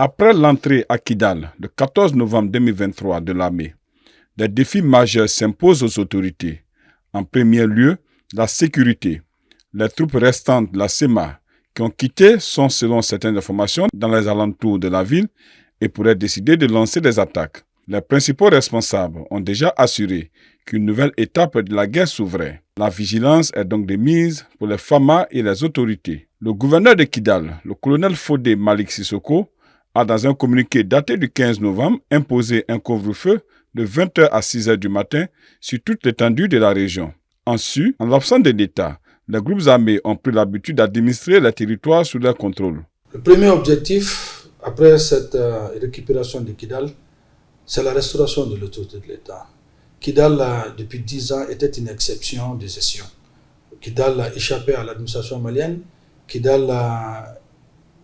Après l'entrée à Kidal le 14 novembre 2023 de l'armée, des défis majeurs s'imposent aux autorités. En premier lieu, la sécurité. Les troupes restantes de la SEMA qui ont quitté sont, selon certaines informations, dans les alentours de la ville et pourraient décider de lancer des attaques. Les principaux responsables ont déjà assuré qu'une nouvelle étape de la guerre s'ouvrait. La vigilance est donc de mise pour les FAMA et les autorités. Le gouverneur de Kidal, le colonel Fodé Malik Sissoko, a dans un communiqué daté du 15 novembre imposé un couvre-feu de 20h à 6h du matin sur toute l'étendue de la région. Ensuite, en l'absence de l'État, les groupes armés ont pris l'habitude d'administrer les territoires sous leur contrôle. Le premier objectif, après cette récupération de Kidal, c'est la restauration de l'autorité de l'État. Kidal, depuis 10 ans, était une exception de gestion. Kidal a échappé à l'administration malienne. Kidal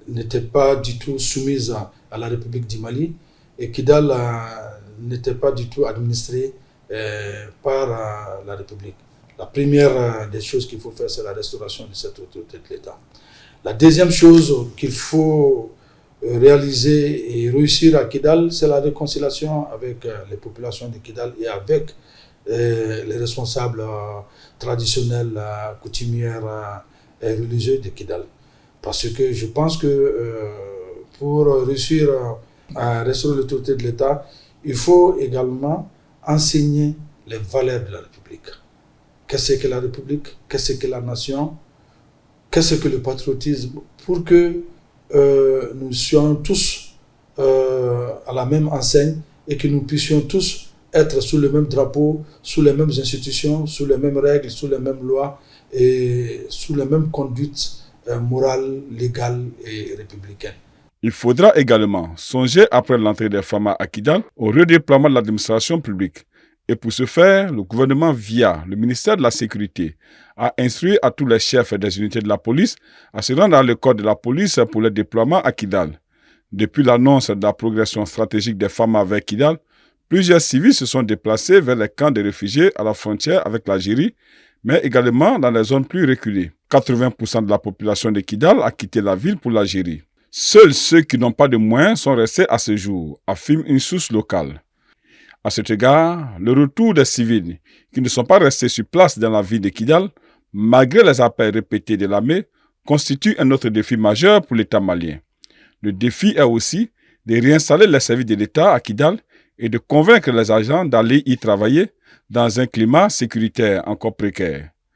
n'était pas du tout soumise à la République du Mali. Et Kidal n'était pas du tout administré par la République. La première des choses qu'il faut faire, c'est la restauration de cette autorité de l'État. La deuxième chose qu'il faut réaliser et réussir à Kidal, c'est la réconciliation avec les populations de Kidal et avec les responsables traditionnels, coutumières et religieux de Kidal. Parce que je pense que pour réussir à restaurer l'autorité de l'État, il faut également enseigner les valeurs de la République. Qu'est-ce que la République? Qu'est-ce que la nation? Qu'est-ce que le patriotisme? Pour que nous soyons tous à la même enseigne et que nous puissions tous être sous le même drapeau, sous les mêmes institutions, sous les mêmes règles, sous les mêmes lois et sous les mêmes conduites morales, légales et républicaines. Il faudra également songer, après l'entrée des FAMA à Kidal, au redéploiement de l'administration publique. Et pour ce faire, le gouvernement, via le ministère de la Sécurité, a instruit à tous les chefs des unités de la police à se rendre à l'école de la police pour le déploiement à Kidal. Depuis l'annonce de la progression stratégique des FAMA vers Kidal, plusieurs civils se sont déplacés vers les camps de réfugiés à la frontière avec l'Algérie, mais également dans les zones plus reculées. 80% de la population de Kidal a quitté la ville pour l'Algérie. Seuls ceux qui n'ont pas de moyens sont restés à ce jour, affirme une source locale. À cet égard, le retour des civils qui ne sont pas restés sur place dans la ville de Kidal, malgré les appels répétés de l'armée, constitue un autre défi majeur pour l'État malien. Le défi est aussi de réinstaller les services de l'État à Kidal et de convaincre les agents d'aller y travailler dans un climat sécuritaire encore précaire.